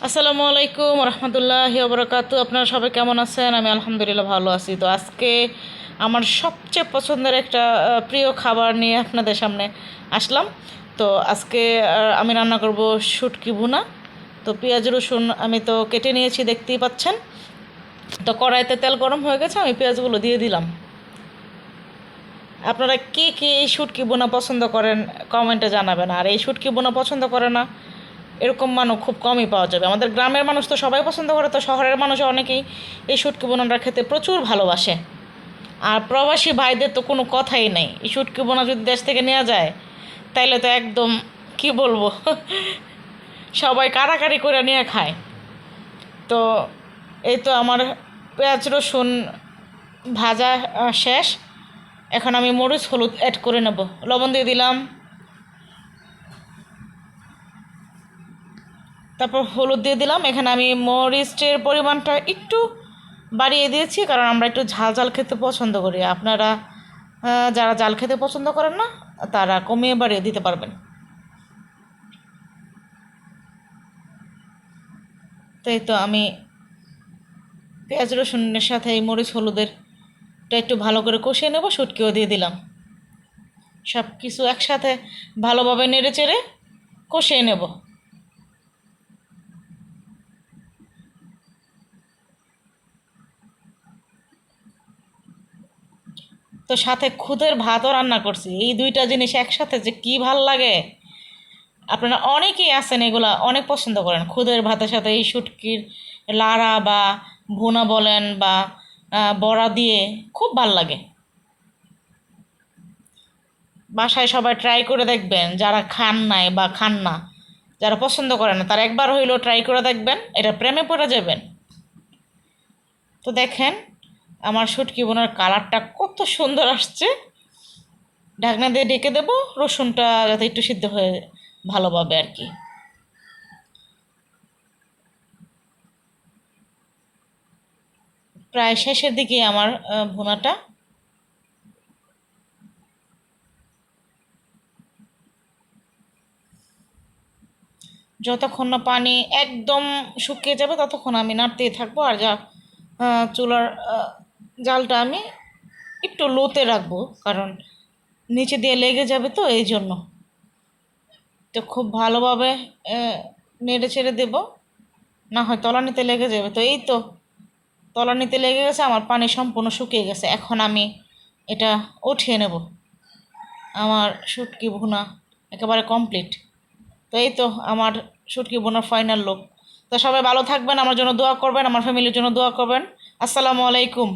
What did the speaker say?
আসসালামু আলাইকুম রহমতুল্লাহি ওবরাকাতু। আপনারা সবাই কেমন আছেন? আমি আলহামদুলিল্লাহ ভালো আছি। তো আজকে আমার সবচেয়ে পছন্দের একটা প্রিয় খাবার নিয়ে আপনাদের সামনে আসলাম। তো আজকে আমি রান্না করব শুটকি ভুনা। তো পেঁয়াজ রসুন আমি তো কেটে নিয়েছি, দেখতেই পাচ্ছেন। তো কড়াইতে তেল গরম হয়ে গেছে, আমি পেঁয়াজগুলো দিয়ে দিলাম। আপনারা কে কে এই শুটকি বোনা পছন্দ করেন কমেন্টে জানাবেন। আর এই শুটকি বোনা পছন্দ করে না এরকম মানুষ খুব কমই পাওয়া যাবে। আমাদের গ্রামের মানুষ তো সবাই পছন্দ করে, তো শহরের মানুষ অনেকেই এই শুটকি বোনাটা খেতে প্রচুর ভালোবাসে। আর প্রবাসী ভাইদের তো কোনো কথাই নেই, এই শুটকি বোনা যদি দেশ থেকে নেওয়া যায় তাইলে তো একদম কি বলবো সবাই কারাকারি করে নিয়ে খায়। তো এই তো আমার পেঁয়াজ রসুন ভাজা শেষ। এখন আমি মরিচ হলুদ অ্যাড করে নেব, লবণ দিয়ে দিলাম, তারপর হলুদ দিয়ে দিলাম। এখানে আমি মরিচের পরিমাণটা একটু বাড়িয়ে দিয়েছি, কারণ আমরা একটু ঝাল ঝাল খেতে পছন্দ করি। আপনারা যারা ঝাল খেতে পছন্দ করেন না তারা কমিয়ে বাড়িয়ে দিতে পারবেন। তাই তো আমি পেঁয়াজ রসুনের সাথে এই মরিচ হলুদেরটা একটু ভালো করে কষিয়ে নেব, শুটকিও দিয়ে দিলাম। সব কিছু একসাথে ভালোভাবে নেড়ে চেড়ে কষিয়ে নেব। তো সাথে খুদের ভাতও রান্না করছি, এই দুইটা জিনিস একসাথে যে কি ভাল লাগে। আপনারা অনেকেই আছেন এগুলা অনেক পছন্দ করেন, খুদের ভাতের সাথে এই শুটকির লাড়া বা ভুনা বলেন বা বড়া দিয়ে খুব ভাল লাগে। বাসায় সবাই ট্রাই করে দেখবেন, যারা খান নাই বা খান না, যারা পছন্দ করে না, তারা একবার হইলেও ট্রাই করে দেখবেন, এটা প্রেমে পড়ে যাবেন। তো দেখেন আমার শুটকি বোনার কালারটা কত সুন্দর আসছে। ঢাকনা দিয়ে ঢেকে দেবো, রসুনটা যাতে একটু সিদ্ধ হয়ে ভালোভাবে আর কি। প্রায় শেষের দিকে আমার ভুনাটা। যতক্ষণ না পানি একদম শুকিয়ে যাবে ততক্ষণ আমি নাড়তেই থাকবো। আর যা চুলার জালটা আমি একটু লোতে রাখবো, কারণ নিচে দিয়ে লেগে যাবে, তো এই জন্য। তো খুব ভালোভাবে নেড়ে ছেড়ে দেবো, না হয় তলানিতে লেগে যাবে। তো এই তো তলানিতে লেগে গেছে, আমার পানি সম্পূর্ণ শুকিয়ে গেছে। এখন আমি এটা উঠিয়ে নেব। আমার শুটকি ভুনা একেবারে কমপ্লিট। তো এই তো আমার শুটকি বোনার ফাইনাল লুক। তো সবাই ভালো থাকবেন, আমার জন্য দোয়া করবেন, আমার ফ্যামিলির জন্য দোয়া করবেন। আসসালামু আলাইকুম।